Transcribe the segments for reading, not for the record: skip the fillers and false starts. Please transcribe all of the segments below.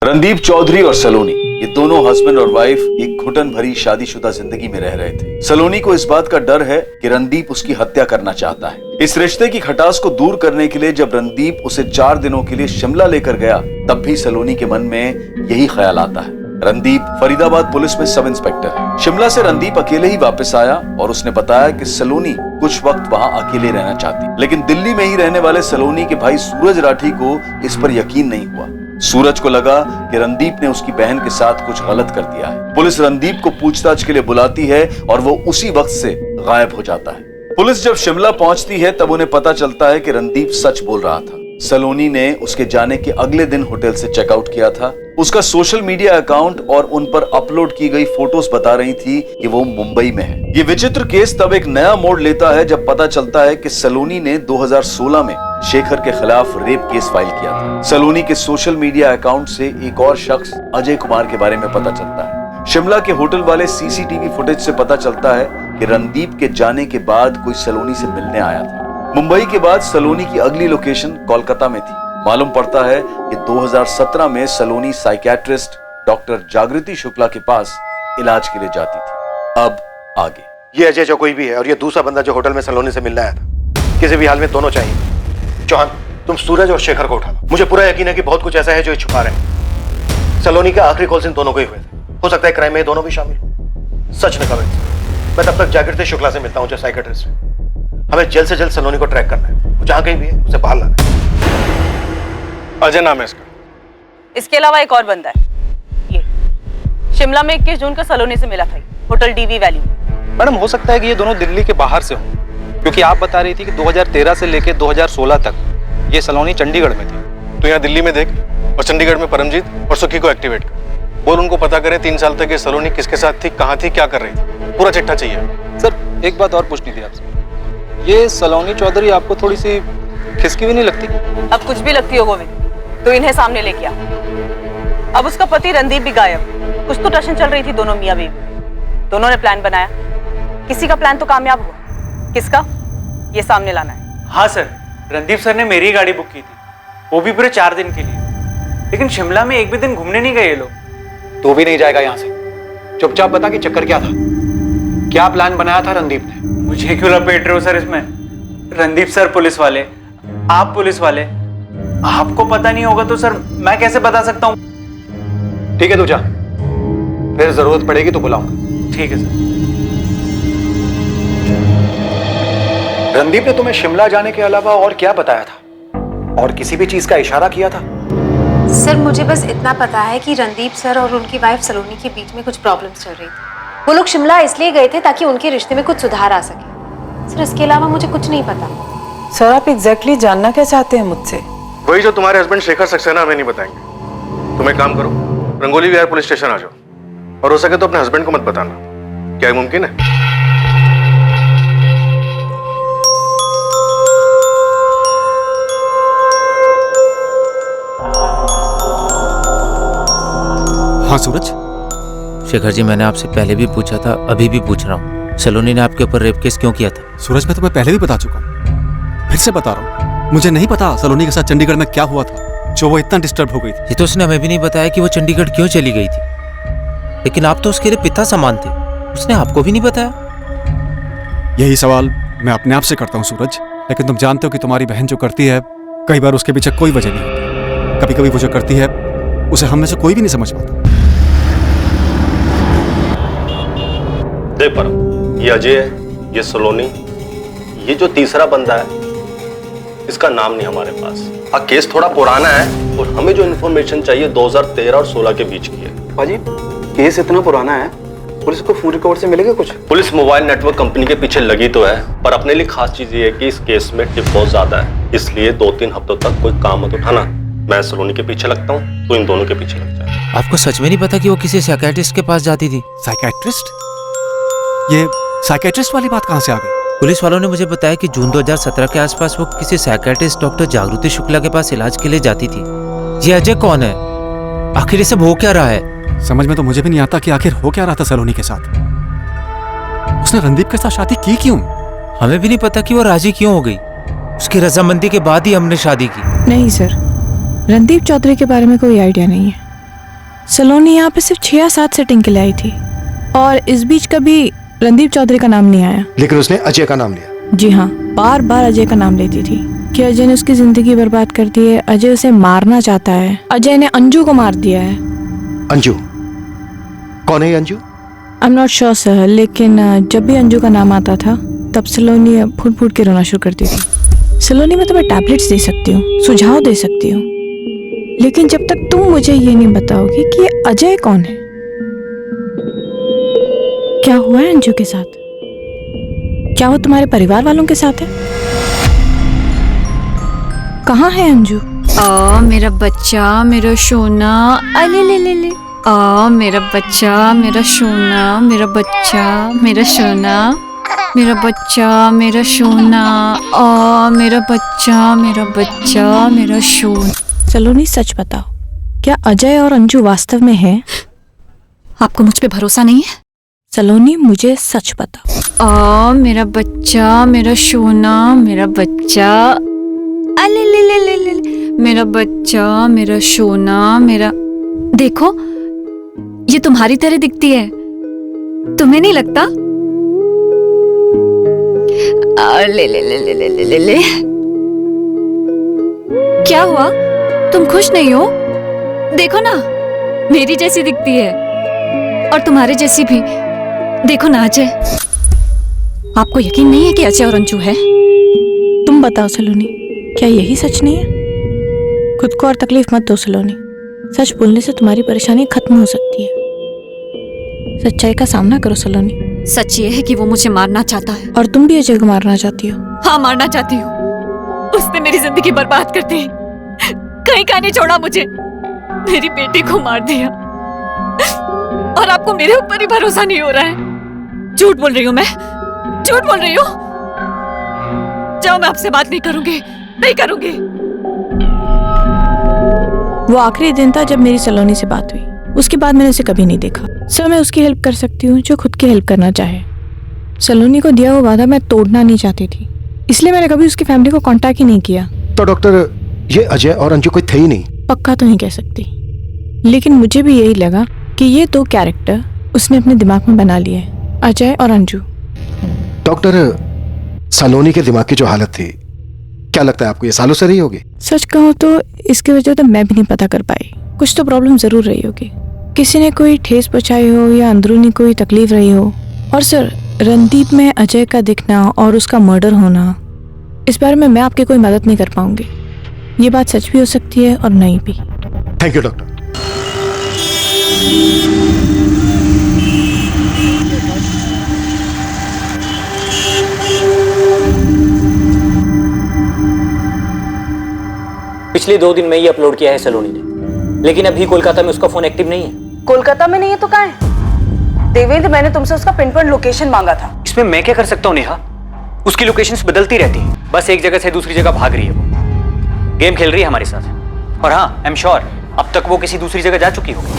रणदीप चौधरी और सलोनी, ये दोनों हस्बैंड और वाइफ एक घुटन भरी शादीशुदा जिंदगी में रह रहे थे। सलोनी को इस बात का डर है कि रणदीप उसकी हत्या करना चाहता है। इस रिश्ते की खटास को दूर करने के लिए जब रणदीप उसे 4 दिनों के लिए शिमला लेकर गया, तब भी सलोनी के मन में यही ख्याल आता है। रणदीप फरीदाबाद पुलिस में सब इंस्पेक्टर है। शिमला से रणदीप अकेले ही वापस आया और उसने बताया कि सलोनी कुछ वक्त वहां अकेले रहना चाहती, लेकिन दिल्ली में ही रहने वाले सलोनी के भाई सूरज राठी को इस पर यकीन नहीं हुआ। सूरज को लगा कि रणदीप ने उसकी बहन के साथ कुछ गलत कर दिया है। पुलिस रणदीप को पूछताछ के लिए बुलाती है और वो उसी वक्त से गायब हो जाता है। पुलिस जब शिमला पहुंचती है तब उन्हें पता चलता है कि रणदीप सच बोल रहा था। सलोनी ने उसके जाने के अगले दिन होटल से चेकआउट किया था। उसका सोशल मीडिया अकाउंट और उन पर अपलोड की गई फोटोज बता रही थी कि वो मुंबई में है। ये विचित्र केस तब एक नया मोड़ लेता है जब पता चलता है कि सलोनी ने 2016 में शेखर के खिलाफ रेप केस फाइल किया था। सलोनी के सोशल मीडिया अकाउंट से एक और शख्स अजय कुमार के बारे में पता चलता है। शिमला के होटल वाले सीसीटीवी फुटेज से पता चलता है कि रणदीप के जाने के बाद कोई सलोनी से मिलने आया था। मुंबई के बाद सलोनी की अगली लोकेशन कोलकाता में थी। मालूम पड़ता है कि 2017 में सलोनी साइकियाट्रिस्ट डॉक्टर जागृति शुक्ला के पास इलाज के लिए जाती थी। अब आगे। ये अजय जो कोई भी है और ये दूसरा बंदा जो होटल में सलोनी से मिलने आया था, किसी भी हाल में दोनों चाहिए। चौहान, तुम सूरज और शेखर को उठा लो। मुझे पूरा यकीन है कि बहुत कुछ ऐसा है जो ये छुपा रहे हैं। सलोनी का आखिरी कॉल्स इन दोनों को ही हुए थे। हो सकता है क्राइम में ये दोनों भी शामिल हो। सच न करो। मैं तब तक जागृति शुक्ला से मिलता हूँ जो साइकियाट्रिस्ट है। हमें जल्द से जल्द सलोनी को ट्रैक करना है। वो जहां कहीं भी है उसे बाहर लाना है। अजय नाम है इसका। इसके अलावा एक और बंदा है, ये शिमला में 21 जून को सलोनी से मिला था, होटल डीवी वैली में। मैडम, हो सकता है कि ये दोनों दिल्ली के बाहर से हों, क्योंकि आप बता रही थी कि 2013 से लेकर 2016 तक ये सलोनी चंडीगढ़ में थी। तो यहाँ दिल्ली में देख और चंडीगढ़ में परमजीत और सुखी को एक्टिवेट कर। बोल उनको पता करें 3 साल तक ये सलोनी किसके साथ थी, कहाँ थी, क्या कर रही थी। पूरा चिट्ठा चाहिए। सर, एक बात और पूछनी थी आपसे। ये सलोनी चौधरी आपको थोड़ी सी खिसकी भी नहीं लगती? अब कुछ भी लगती हो गोविंद तो इन्हें सामने लेके आ। अब उसका पति रणदीप भी गायब। कुछ तो टशन चल रही थी दोनों मियां बीवी। दोनों ने प्लान बनाया। किसी का प्लान तो कामयाब हुआ, किसका ये सामने लाना है। हाँ सर, रणदीप सर ने मेरी गाड़ी बुक की थी, वो भी पूरे 4 दिन के लिए। लेकिन शिमला में एक भी दिन घूमने नहीं गए ये लोग। तू भी नहीं जाएगा यहाँ से। चुपचाप बता कि चक्कर क्या था, क्या प्लान बनाया था रणदीप ने? मुझे क्यों लपेट रहे हो सर इसमें? रणदीप सर पुलिस वाले, आप पुलिस वाले, आपको पता नहीं होगा तो सर मैं कैसे बता सकता हूँ? ठीक है, तू जा, फिर जरूरत पड़ेगी तो बुलाऊंगा। ठीक है सर। रणदीप ने तुम्हें शिमला जाने के अलावा और क्या बताया था, और किसी भी चीज का इशारा किया था? सर, मुझे बस इतना पता है कि रणदीप सर और उनकी वाइफ सलोनी के बीच में कुछ प्रॉब्लम्स चल रही थी। वो लोग शिमला इसलिए गए थे ताकि उनके रिश्ते में कुछ सुधार आ सके। सर, इसके अलावा मुझे कुछ नहीं पता। सर, आप एग्जैक्टली जानना क्या चाहते हैं मुझसे? वही जो तुम्हारे हस्बैंड शेखर सक्सेना हमें नहीं बताएंगे। तुम एक काम करो, रंगोली विहार पुलिस स्टेशन आ जाओ, और हो सके तो अपने हस्बैंड को मत बताना। क्या ये मुमकिन है? हाँ सूरज। शेखर जी, मैंने आपसे पहले भी पूछा था, अभी भी पूछ रहा हूँ, सलोनी ने आपके ऊपर रेप केस क्यों किया था? सूरज, मैं तुम्हें पहले भी बता चुका हूँ, फिर से बता रहा हूँ। मुझे नहीं पता सलोनी के साथ चंडीगढ़ में क्या हुआ था जो वो इतना डिस्टर्ब हो गई थी। ये तो उसने हमें भी नहीं बताया कि वो चंडीगढ़ क्यों चली गई थी। लेकिन आप तो उसके लिए पिता समान थे, उसने आपको भी नहीं बताया? यही सवाल मैं अपने आप से करता हूँ सूरज, लेकिन तुम जानते हो कि तुम्हारी बहन जो करती है, कई बार उसके पीछे कोई वजह नहीं होती। कभी कभी वो जो करती है उसे हम में से कोई भी नहीं समझ पाता। देख परम, ये अजय है, ये सलोनी, ये जो तीसरा बंदा है, इसका नाम नहीं हमारे पास। हाँ, केस थोड़ा पुराना है और हमें जो इन्फॉर्मेशन चाहिए 2013 और 16 के बीच की है। पाजी, केस इतना पुराना है, पुलिस को फोन रिकॉर्ड से मिलेगा कुछ? पुलिस मोबाइल नेटवर्क कंपनी के पीछे लगी तो है, पर अपने लिए खास चीज ये है कि इस केस में टिप बहुत ज्यादा है, इसलिए 2-3 हफ्तों तक कोई काम मत उठाना। मैं सलोनी के पीछे लगता हूँ, तो इन दोनों के पीछे लग जाए। आपको सच में नहीं पता कि वो किसी साइकियाट्रिस्ट के पास जाती थी? साइकियाट्रिस्ट? ये साइकियाट्रिस्ट वाली बात कहाँ से आ गई? पुलिस वालों ने मुझे बताया कि जून 2017 के आसपास वो किसी साइकियाट्रिस्ट डॉक्टर जागृति शुक्ला के पास इलाज के लिए जाती थी। ये अजय कौन है? आखिर ये सब हो क्या रहा है? समझ में तो मुझे भी नहीं आता कि आखिर हो क्या रहा था सलोनी के साथ। उसने रणदीप के साथ शादी की क्यों? हमें भी नहीं पता कि वो राजी क्यों हो गई। उसकी रजामंदी के बाद ही हमने शादी की। नहीं सर, रणदीप चौधरी के बारे में कोई आइडिया नहीं है। सलोनी यहाँ पे सिर्फ 6 या 7 सेटिंग के लिए आई थी और इस बीच कभी रणदीप चौधरी का नाम नहीं आया। लेकिन उसने अजय का नाम लिया। जी हाँ, बार बार अजय का नाम लेती थी कि अजय ने उसकी जिंदगी बर्बाद कर दी है, अजय उसे मारना चाहता है, अजय ने अंजू को मार दिया है। अंजू? कौन है ये Anju? I am not sure sir, लेकिन जब भी अंजू का नाम आता था तब सलोनी फूट फूट के रोना शुरू करती थी। सलोनी मैं तुम्हें टैबलेट्स दे सकती हूँ, सुझाव दे सकती हूँ, लेकिन जब तक तुम मुझे ये नहीं बताओगी कि ये अजय कौन है, क्या हुआ है अंजू के साथ, क्या वो तुम्हारे परिवार वालों के साथ है, कहाँ है अंजू? मेरा बच्चा, मेरा सोना, अले ले ले ले, मेरा बच्चा, मेरा सोना, मेरा बच्चा, मेरा सोना, मेरा बच्चा, मेरा सोना, मेरा बच्चा, मेरा बच्चा, मेरा सोना। सलोनी सच बताओ, क्या अजय और अंजू वास्तव में हैं? आपको मुझ पे भरोसा नहीं है? सलोनी मुझे सच बताओ। मेरा बच्चा, मेरा सोना, मेरा बच्चा, अले ले ले ले ले, मेरा बच्चा, मेरा सोना, मेरा। देखो, ये तुम्हारी तरह दिखती है, तुम्हें नहीं लगता? ले ले ले ले ले ले ले ले। क्या हुआ? तुम खुश नहीं हो? देखो ना, मेरी जैसी दिखती है और तुम्हारे जैसी भी। देखो ना अजय, आपको यकीन नहीं है कि अजय और अंजू है? तुम बताओ सलोनी, क्या यही सच नहीं है? खुद को और तकलीफ मत दो सलोनी, सच बोलने से तुम्हारी परेशानी खत्म हो सकती है। सच्चाई का सामना करो सलोनी। सच ये है कि वो मुझे मारना चाहता है। और तुम भी अजय को मारना चाहती हो? हाँ, मारना चाहती हूँ। उसने मेरी जिंदगी बर्बाद कर दी, कहीं का नहीं छोड़ा मुझे, मेरी बेटी को मार दिया, और आपको मेरे ऊपर ही भरोसा नहीं हो रहा है। झूठ बोल रही हूँ मैं, झूठ बोल रही हूँ। जाओ, मैं आपसे बात नहीं करूंगी, नहीं करूंगी। वो आखिरी दिन था जब मेरी सलोनी से बात हुई, उसके बाद मैंने उसे कभी नहीं देखा। सर, मैं उसकी हेल्प कर सकती हूँ जो खुद की हेल्प करना चाहे। सलोनी को दिया हुआ वादा मैं तोड़ना नहीं चाहती थी, इसलिए मैंने कभी उसकी फैमिली को कांटेक्ट ही नहीं किया। तो डॉक्टर, ये अजय और अंजू कोई थे ही नहीं? पक्का तो नहीं कह सकती, लेकिन मुझे भी यही लगा कि ये 2 कैरेक्टर उसने अपने दिमाग में बना लिए, अजय और अंजू। डॉक्टर, सलोनी के दिमाग की जो हालत थी, क्या लगता है आपको ये सालों से रही होगी? सच कहूँ तो इसकी वजह तो मैं भी नहीं पता कर पाई। कुछ तो प्रॉब्लम जरूर रही होगी, किसी ने कोई ठेस पहुंचाई हो या अंदरूनी कोई तकलीफ रही हो। और सर, रणदीप में अजय का दिखना और उसका मर्डर होना, इस बारे में मैं आपकी कोई मदद नहीं कर पाऊंगी। ये बात सच भी हो सकती है और नहीं भी। Thank you doctor. पिछले 2 दिन में ही अपलोड किया है सलोनी ने, लेकिन अभी कोलकाता में उसका फोन एक्टिव नहीं है। कोलकाता में नहीं है तो कहाँ है? देवेंद्र, मैंने तुमसे उसका पिन पॉइंट लोकेशन मांगा था। इसमें मैं क्या कर सकता हूँ नेहा? उसकी लोकेशंस बदलती रहती है, बस एक जगह से दूसरी जगह भाग रही है। वो गेम खेल रही है हमारे साथ। और हाँ, आई एम श्योर अब तक वो किसी दूसरी जगह जा चुकी होगी।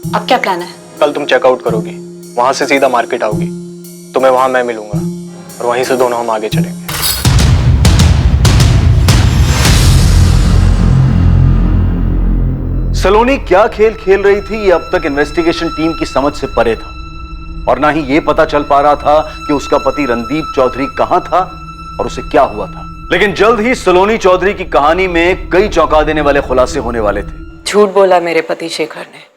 अब क्या प्लान है? कल तुम चेकआउट करोगी, वहां से सीधा मार्केट आओगी, तुम्हें वहां मैं मिलूंगा और वहीं से दोनों हम आगे चलेंगे। सलोनी क्या खेल खेल रही थी, ये अब तक इन्वेस्टिगेशन टीम की समझ से परे था, और ना ही ये पता चल पा रहा था कि उसका पति रणदीप चौधरी कहां था और उसे क्या हुआ था। लेकिन जल्द ही सलोनी चौधरी की कहानी में कई चौंका देने वाले खुलासे होने वाले थे। झूठ बोला मेरे पति शेखर ने,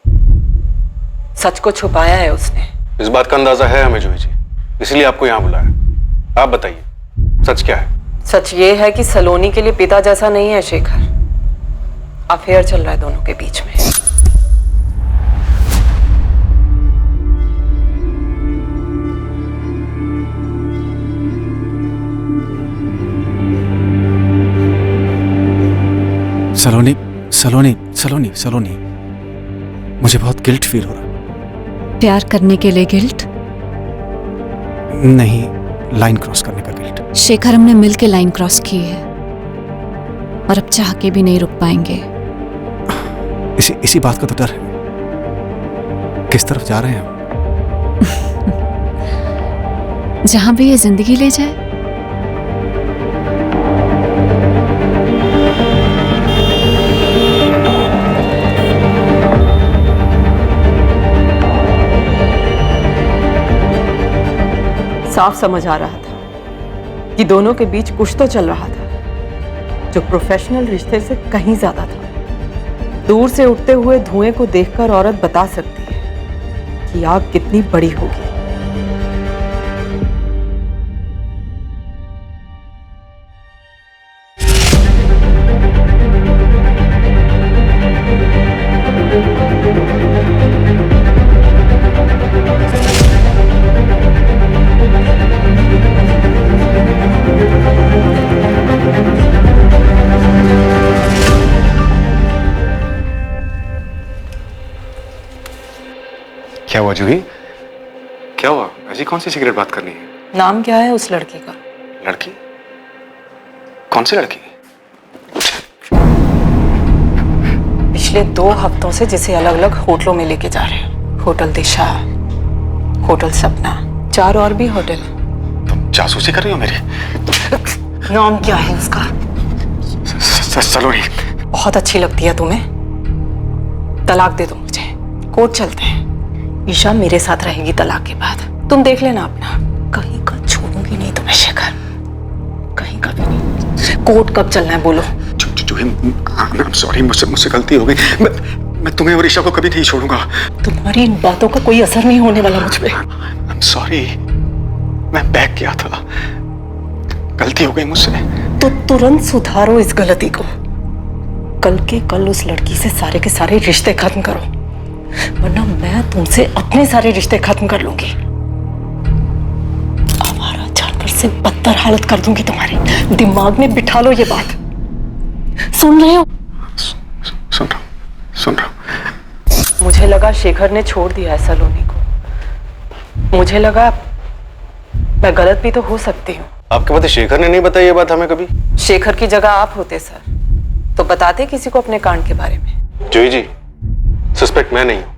सच को छुपाया है उसने। इस बात का अंदाजा है हमें जूही जी, इसलिए आपको यहाँ बुलाया। आप बताइए, सच क्या है? सच ये है कि सलोनी के लिए पिता जैसा नहीं है शेखर, अफेयर चल रहा है दोनों के बीच में। सलोनी, सलोनी, सलोनी, सलोनी, मुझे बहुत गिल्ट फील हो रहा। प्यार करने के लिए गिल्ट? नहीं, लाइन क्रॉस करने का गिल्ट। शेखर, हमने मिल के लाइन क्रॉस की है और अब चाह के भी नहीं रुक पाएंगे। इसी बात का तो डर है। किस तरफ जा रहे हैं हम? जहां भी ये जिंदगी ले जाए। साफ समझ आ रहा था कि दोनों के बीच कुछ तो चल रहा था जो प्रोफेशनल रिश्ते से कहीं ज्यादा था। दूर से उठते हुए धुएं को देखकर औरत बता सकती है कि आग कितनी बड़ी होगी। क्या हुआ जूही? क्या हुआ? ऐसी कौन सी सिगरेट बात करनी है? नाम क्या है उस लड़की का? लड़की? कौन सी लड़की? पिछले 2 हफ्तों से जिसे अलग अलग होटलों में लेके जा रहे हो। होटल दिशा, होटल सपना, 4 और भी होटल। तुम जासूसी कर रही हो मेरे? नाम क्या है उसका? सलोनी। बहुत अच्छी लगती है तुम्हें? तलाक दे दो मुझे, कोर्ट चलते हैं। ईशा मेरे साथ रहेगी तलाक के बाद। तुम देख लेना अपना। कहीं का छोड़ूंगी नहीं तुम्हें शेखर, कहीं का भी नहीं। कोर्ट कब चलना है बोलो? सॉरी, मुझसे गलती हो गई। मैं तुम्हें और ईशा को कभी नहीं छोड़ूंगा। तुम्हारी इन बातों का कोई असर नहीं होने वाला मुझ पे। I'm sorry, मैं बैक किया था, गलती हो गई मुझसे। तो तुरंत सुधारो इस गलती को। कल के कल उस लड़की से सारे के सारे रिश्ते खत्म करो, वरना मैं तुमसे अपने सारे रिश्ते खत्म कर लूंगी। आवारा जानवर से बदतर हालत कर दूंगी तुम्हारी। दिमाग में बिठा लो ये बात। सुन रहे हो? सुन रहा हूं। मुझे लगा शेखर ने छोड़ दिया है सलोनी को। मुझे लगा मैं गलत भी तो हो सकती हूँ। आपके पति शेखर ने नहीं बताई ये बात हमें कभी? शेखर की जगह आप होते सर तो बताते किसी को अपने कांड के बारे में। जोई जी, सस्पेक्ट मैं नहीं हूं।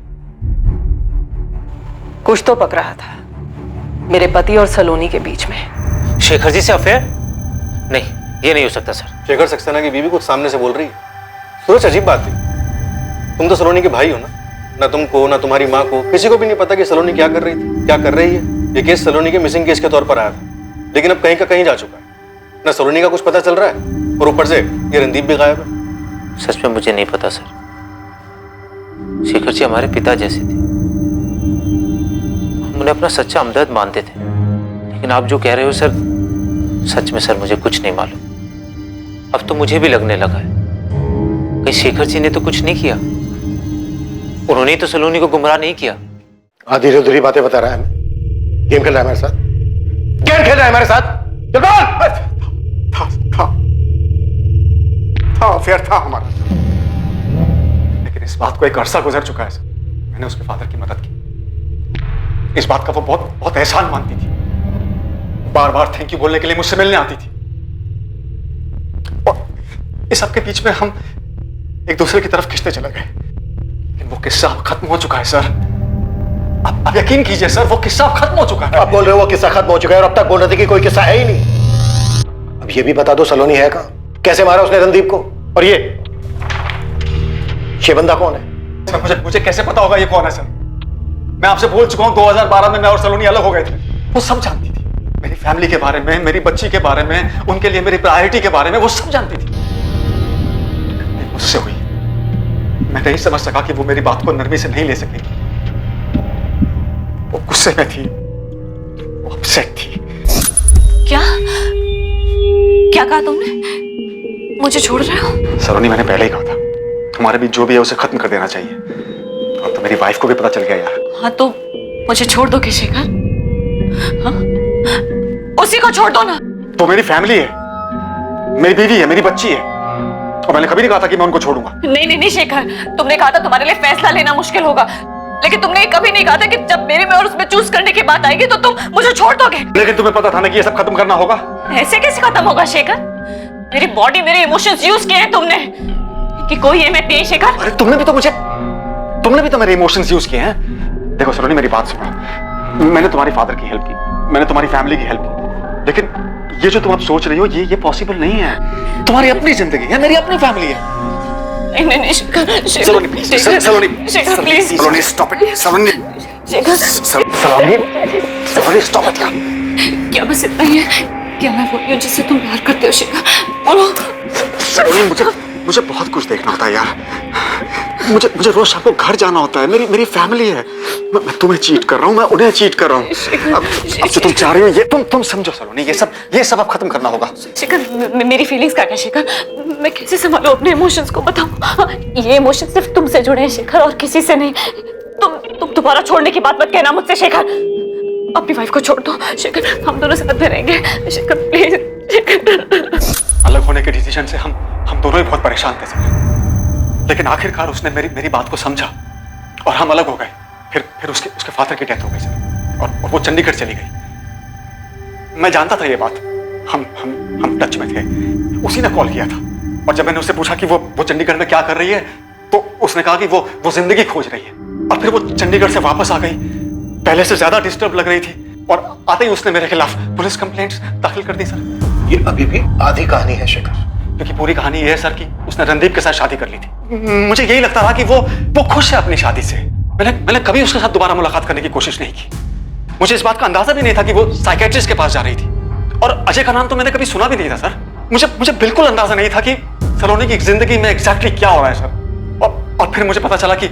कुछ तो पक रहा था मेरे पति और सलोनी के बीच में। शेखर जी से अफेयर? नहीं, ये नहीं हो सकता सर। शेखर सक्सेना की बीवी कुछ सामने से बोल रही है। सूरज, अजीब बात है, तुम तो सलोनी के भाई हो ना तुमको ना तुम्हारी माँ को किसी को भी नहीं पता कि सलोनी क्या कर रही थी, क्या कर रही है। ये केस सलोनी के मिसिंग केस के तौर पर आया था, लेकिन अब कहीं का कहीं जा चुका है। ना सलोनी का कुछ पता चल रहा है और ऊपर से ये रणदीप भी गायब है। सच में मुझे नहीं पता सर। शेखर जी हमारे पिता जैसे थे, हम उन्हें अपना सच्चा हमदर्द मानते थे। लेकिन आप जो कह रहे हो सर, सच में सर मुझे कुछ नहीं मालूम। अब तो मुझे भी लगने लगा है कहीं शेखर जी ने तो कुछ नहीं किया। उन्होंने तो सलोनी को गुमराह नहीं किया। आधी अधूरी बातें बता रहा है हमें। गेम खेल रहा है हमारे साथ, गेम खेल रहा है हमारे साथ। था अफेयर था हमारा, लेकिन इस बात को एक अरसा गुजर चुका है सर। मैंने उसके फादर की मदद की। इस बात का वो बहुत बहुत एहसान मानती थी। बार बार थैंक यू बोलने के लिए मुझसे मिलने आती थी। और इस सब के बीच में हम एक दूसरे की तरफ खिंचते चले गए। लेकिन वो किस्सा अब खत्म हो चुका है सर। अब यकीन कीजिए सर, वो किस्सा अब खत्म हो चुका है। आप बोल रहे हो वो किस्सा खत्म हो चुका है और अब तक बोल रहे थे कि कोई किस्सा है ही नहीं। अब ये भी बता दो सलोनी है कहां? कैसे मारा उसने रणदीप को? और ये बंदा कौन है? सर मुझे कैसे पता होगा ये कौन है सर? मैं आपसे बोल चुका हूं 2012 में मैं और सलोनी अलग हो गए थे। वो सब जानती थी, मेरी फैमिली के बारे में, मेरी बच्ची के बारे में, उनके लिए मेरी प्रायोरिटी के बारे में, वो सब जानती थी। मुझसे हुई, मैं नहीं समझ सका कि वो मेरी बात को नरमी से नहीं ले सकेगी। वो गुस्से में थी, वो अपसेट थी। क्या कहा तुमने? मुझे छोड़ रहे हो? सलोनी, मैंने पहले ही कहा था हमारे बीच जो भी है उसे खत्म कर देना चाहिए। अब तो मेरी वाइफ को भी पता चल गया यार। हाँ तो मुझे छोड़ दो कि शेखर? हाँ? उसी को छोड़ दो ना। तो मेरी फैमिली है, मेरी बीवी है, मेरी बच्ची है, और मैंने कभी नहीं कहा था कि मैं उनको छोड़ूंगा। नहीं शेखर, तुमने कहा था तुम्हारे लिए फैसला लेना मुश्किल होगा। लेकिन तुमने ये कभी नहीं कहा था कि जब मेरे में और उसमें चूज करने की बात आएगी तो तुम मुझे छोड़ दोगे। लेकिन तुम्हें पता था ना कि ये सब खत्म करना होगा। ऐसे कैसे खत्म होगा शेखर? मेरी बॉडी, मेरे इमोशंस यूज किए हैं तुमने, कि कोई अहमियत नहीं है शेखर। अरे तुमने भी तो मेरे इमोशंस यूज किए हैं। देखो सलोनी, मेरी बात सुनो। मैंने तुम्हारे फादर की हेल्प की, मैंने तुम्हारी फैमिली की हेल्प की, लेकिन ये जो तुम अब सोच रही हो ये पॉसिबल नहीं है। तुम्हारी अपनी जिंदगी है, मेरी अपनी फैमिली है। नहीं Shekhar, Saloni please, Saloni stop it, Saloni stop it. क्या बस इतना ही है? क्या मैं वही हूँ जिससे तुम प्यार करते हो शेखर? बोलो। सलोनी, मुझे बहुत कुछ देखना होता है यार। मुझे रोज शाम को घर जाना होता है। मेरी फैमिली है। मैं तुम्हें चीट कर रहा हूँ, मैं उन्हें चीट कर रहा हूँ। अब जो तुम चाह रही हो ये तुम समझो सलोनी, ये सब अब खत्म करना होगा। शेखर, मेरी फीलिंग्स क्या शेखर? मैं कैसे संभालूं अपने इमोशंस को, बताओ। ये इमोशंस सिर्फ तुमसे जुड़े हैं शेखर, और किसी से नहीं। तुम दोबारा छोड़ने की बात मत कहना मुझसे शेखर। अपनी वाइफ को छोड़ दो शेखर, हम दोनों साथ में रहेंगे शेखर, प्लीज शेखर। अलग होने के डिसीजन से हम दोनों ही बहुत परेशान थे सर, लेकिन आखिरकार उसने मेरी बात को समझा और हम अलग हो गए। फिर उसके फादर की डेथ हो गई सर, और वो चंडीगढ़ चली गई। मैं जानता था ये बात, हम टच में थे। उसी ने कॉल किया था, और जब मैंने उससे पूछा कि वो चंडीगढ़ में क्या कर रही है, तो उसने कहा कि वो जिंदगी खोज रही है। और फिर वो चंडीगढ़ से वापस आ गई, पहले से ज्यादा डिस्टर्ब लग रही थी, और आते ही उसने मेरे खिलाफ पुलिस कंप्लेंट्स दाखिल कर दी सर। ये अभी भी आधी कहानी है शेखर, क्योंकि पूरी कहानी ये है सर कि उसने रणदीप के साथ शादी कर ली थी। मुझे यही लगता था कि वो खुश है अपनी शादी से। मैंने कभी उसके साथ दोबारा मुलाकात करने की कोशिश नहीं की। मुझे इस बात का अंदाजा भी नहीं था कि वो साइकियाट्रिस्ट के पास जा रही थी, और अजय का नाम तो मैंने कभी सुना भी नहीं था सर। मुझे बिल्कुल अंदाजा नहीं था कि सलोनी की जिंदगी में एग्जैक्टली क्या हो रहा है सर। और फिर मुझे पता चला कि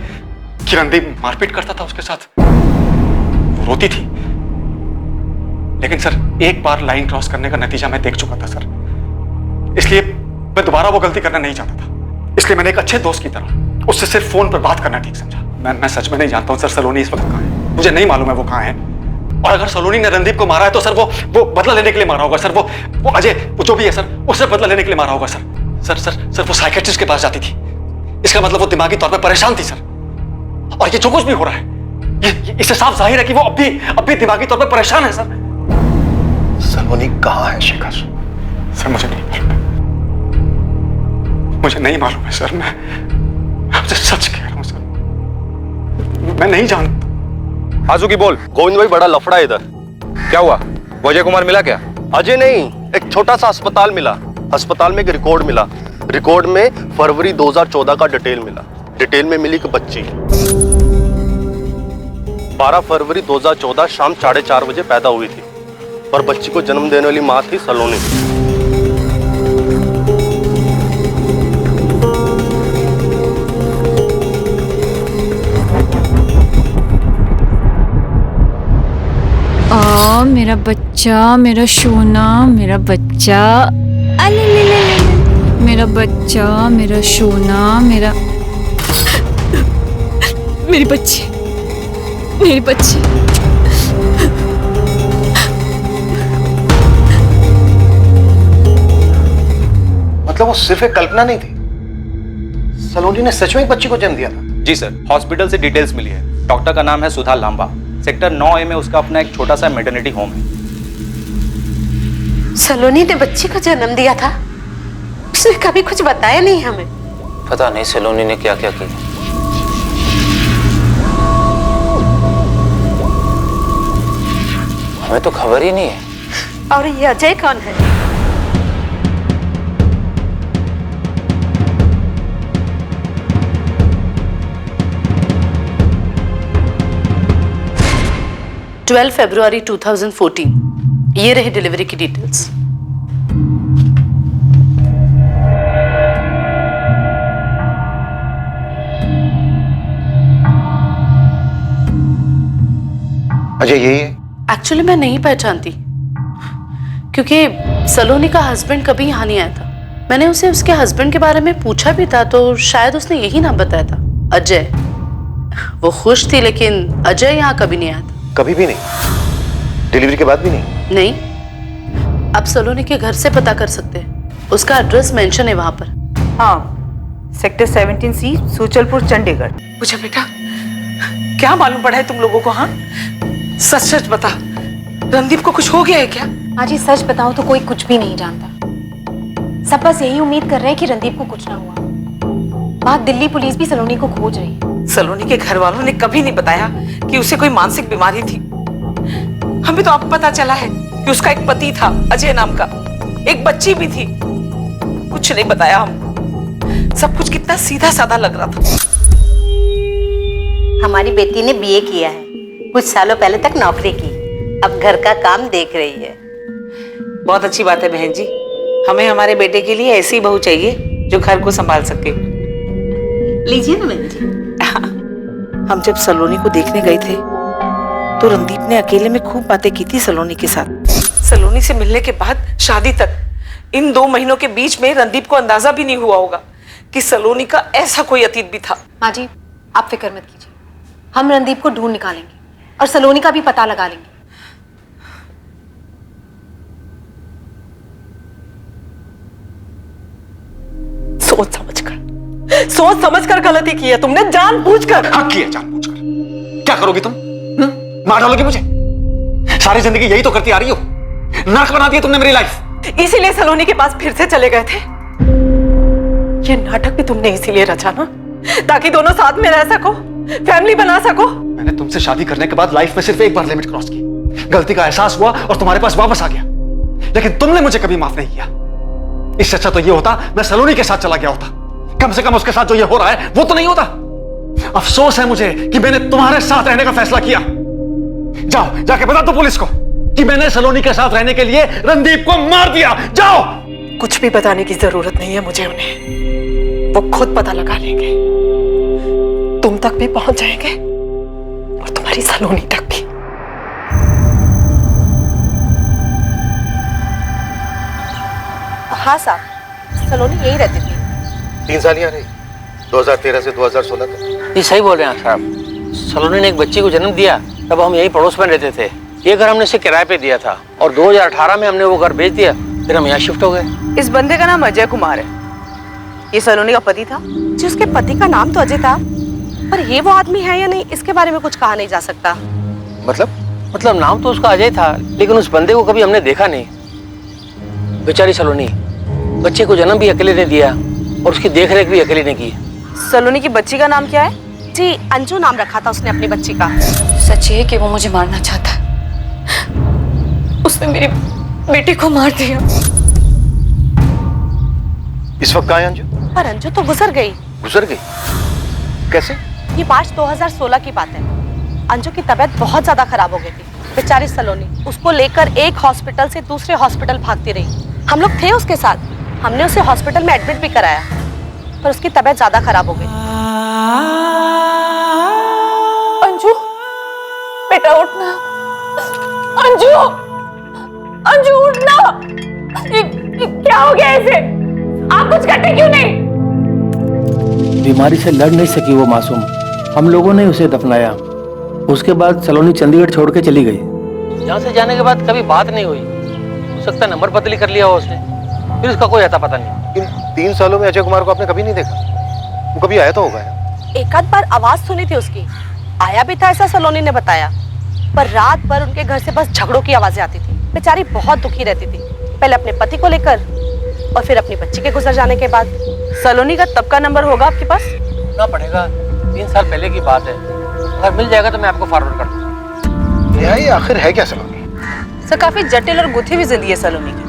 रणदीप मारपीट करता था उसके साथ, वो रोती थी। लेकिन सर, एक बार लाइन क्रॉस करने का नतीजा मैं देख चुका था सर, इसलिए मैं दोबारा वो गलती करना नहीं चाहता था। इसलिए मैंने एक अच्छे दोस्त की तरह उससे सिर्फ फोन पर बात करना ठीक समझा। मैं सच में नहीं जानता हूँ सर सलोनी इस वक्त कहाँ है, मुझे नहीं मालूम है वो कहाँ है। और अगर सलोनी ने रणदीप को मारा है तो सर वो बदला लेने के लिए मारा होगा सर। वो अजय, वो जो भी है सर, उससे बदला लेने के लिए मारा होगा सर। वो साइकियाट्रिस्ट के पास जाती थी, इसका मतलब वो दिमागी तौर पर परेशान थी सर। और ये जो कुछ भी हो रहा है, इससे साफ जाहिर है कि वो अब भी दिमागी तौर पर परेशान है सर। सलोनी कहाँ है शेखर? सर मुझे नहीं मालूम है, मुझे नहीं मालूम है सर। मैं आपसे सच कह रहा हूँ सर, मैं नहीं जानता। आजू की बोल। गोविंद भाई, बड़ा लफड़ा है इधर। क्या हुआ? वो अजय कुमार मिला क्या? अजय नहीं, एक छोटा सा अस्पताल मिला। अस्पताल में एक रिकॉर्ड मिला। रिकॉर्ड में फरवरी 2014 का डिटेल मिला। डिटेल में मिली कि बच्ची 12 फरवरी 2014 शाम 4:30 बजे पैदा हुई थी, और बच्ची को जन्म देने वाली मां थी सलोनी। मेरा बच्चा, मेरा सोना, मेरा बच्चा, मेरा बच्चा, मेरा सोना, मेरी बच्ची, मेरी बच्ची। मतलब वो सिर्फ एक कल्पना नहीं थी, सलोनी ने सच में एक बच्ची को जन्म दिया था? जी सर, हॉस्पिटल से डिटेल्स मिली है। डॉक्टर का नाम है सुधा लांबा। सेक्टर 9A में उसका अपना एक छोटा सा मैटरनिटी होम है। सलोनी ने बच्ची को जन्म दिया था? उसने कभी कुछ बताया नहीं हमें। पता नहीं सलोनी ने क्या क्या किया। हमें तो खबर ही नहीं है। और ये अजय कौन है? फरवरी 2014। ये रही डिलीवरी की डिटेल्स। अजय यही है? एक्चुअली मैं नहीं पहचानती, क्योंकि सलोनी का हस्बैंड कभी यहाँ नहीं आया था। मैंने उसे उसके हस्बैंड के बारे में पूछा भी था, तो शायद उसने यही नाम बताया था, अजय। वो खुश थी, लेकिन अजय यहाँ कभी नहीं आया था। कभी भी नहीं? डिलीवरी के बाद भी नहीं? नहीं। आप सलोनी के घर से पता कर सकते हैं, उसका एड्रेस मेंशन है वहां पर। हाँ, सेक्टर 17C, सूचलपुर, चंडीगढ़। पूछा बेटा, क्या मालूम पड़ा है तुम लोगों को? हाँ, सच सच बता, रणदीप को कुछ हो गया है क्या? माँ जी सच बताऊं तो कोई कुछ भी नहीं जानता। सब बस यही उम्मीद कर रहे हैं कि रणदीप को कुछ ना हुआ। बात दिल्ली पुलिस भी सलोनी को खोज रही है। सलोनी के घर वालों ने कभी नहीं बताया कि उसे कोई मानसिक बीमारी थी। हमें तो अब पता चला है कि उसका एक पति था अजय नाम का, एक बच्ची भी थी। कुछ नहीं बताया हमको। सब कुछ कितना सीधा साधा लग रहा था। हमारी बेटी ने बीए किया है, कुछ सालों पहले तक नौकरी की, अब घर का काम देख रही है। बहुत अच्छी बात है बहन जी। हमें हमारे बेटे के लिए ऐसी बहू चाहिए जो घर को संभाल सके। लीजिए ना बहन जी। हम जब सलोनी को देखने गए थे तो रणदीप ने अकेले में खूब बातें की थी सलोनी के साथ। सलोनी से मिलने के बाद शादी तक इन 2 महीनों के बीच में रणदीप को अंदाजा भी नहीं हुआ होगा कि सलोनी का ऐसा कोई अतीत भी था। माँ जी आप फिक्र मत कीजिए, हम रणदीप को ढूंढ निकालेंगे और सलोनी का भी पता लगा लेंगे। सोच समझ कर गलती की है तुमने, जानबूझकर। हाँ की है जानबूझकर। क्या करोगी तुम? मार डालोगी मुझे? सारी जिंदगी यही तो करती आ रही हो। नर्क बना दिया तुमने मेरी लाइफ। इसीलिए सलोनी के पास फिर से चले गए थे। ये नाटक भी तुमने इसीलिए रचा ना, ताकि दोनों साथ में रह सको, फैमिली बना सको। मैंने तुमसे शादी करने के बाद लाइफ में सिर्फ एक बार लिमिट क्रॉस की, गलती का एहसास हुआ और तुम्हारे पास वापस आ गया, लेकिन तुमने मुझे कभी माफ नहीं किया। इससे अच्छा तो ये होता मैं सलोनी के साथ चला गया होता। कम से कम उसके साथ जो ये हो रहा है वो तो नहीं होता। अफसोस है मुझे कि मैंने तुम्हारे साथ रहने का फैसला किया। जाओ जाके बता दो पुलिस को कि मैंने सलोनी के साथ रहने के लिए रणदीप को मार दिया। जाओ। कुछ भी बताने की जरूरत नहीं है मुझे उन्हें, वो खुद पता लगा लेंगे। तुम तक भी पहुंच जाएंगे और तुम्हारी सलोनी तक भी। हाँ साहब, सलोनी यही रहती थी। 3 साल यहाँ रही, 2013 से 2016 तक। ये सही बोल रहे हैं साहब। सलोनी ने एक बच्ची को जन्म दिया, तब हम यही पड़ोस में रहते थे। ये घर हमने इसे किराए पे दिया था और 2018 में हमने वो घर बेच दिया, फिर हम यहाँ शिफ्ट हो गए। इस बंदे का नाम अजय कुमार है। ये सलोनी का पति था। जी उसके पति का नाम तो अजय था, पर ये वो आदमी है या नहीं इसके बारे में कुछ कहा नहीं जा सकता। मतलब नाम तो उसका अजय था, लेकिन उस बंदे को कभी हमने देखा नहीं। बेचारी सलोनी बच्चे को जन्म भी अकेले ने दिया और उसकी देखरेख भी अकेले ने की। सलोनी की बच्ची का नाम क्या है? जी अंजू नाम रखा था उसने अपनी बच्ची का। सच है कि वो मुझे मारना चाहता है। उसने मेरी बेटी को मार दिया। इस वक्त कहाँ है अंजू? पर अंजू तो गुजर गई। गुजर गई? कैसे? ये मार्च 2016 की बात है। अंजू की तबीयत बहुत ज्यादा खराब हो गई थी। बेचारी सलोनी उसको लेकर एक हॉस्पिटल से दूसरे हॉस्पिटल भागती रही। हम लोग थे उसके साथ, हमने उसे हॉस्पिटल में एडमिट भी कराया, पर उसकी तबीयत ज्यादा खराब हो गई। अंजू बेटा उठना। अंजू अंजू उठना। ये क्या हो गया इसे? आप कुछ करते क्यों नहीं? बीमारी से लड़ नहीं सकी वो मासूम, हम लोगों ने उसे दफनाया। उसके बाद सलोनी चंडीगढ़ छोड़ के चली गई। यहाँ से जाने के बाद कभी बात नहीं हुई। हो सकता है नंबर बदली कर लिया हो उसने, फिर उसका कोई अता पता नहीं। इन 3 सालों में अजय कुमार को आपने कभी नहीं देखा? वो कभी आया तो होगा यार। एक आध बार आवाज सुनी थी उसकी, आया भी था ऐसा सलोनी ने बताया, पर रात भर उनके घर से बस झगड़ों की आवाजें आती थी। बेचारी बहुत दुखी रहती थी, पहले अपने पति को लेकर और फिर अपनी बच्ची के गुजर जाने के बाद। सलोनी का तब का नंबर होगा आपके पास? ना पड़ेगा, 3 साल पहले की बात है। अगर मिल जाएगा तो मैं आपको फॉरवर्ड कर दूंगा। ये आखिर है क्या सलोनी? सर काफी जटिल और गुथी हुई जिंदगी है सलोनी की।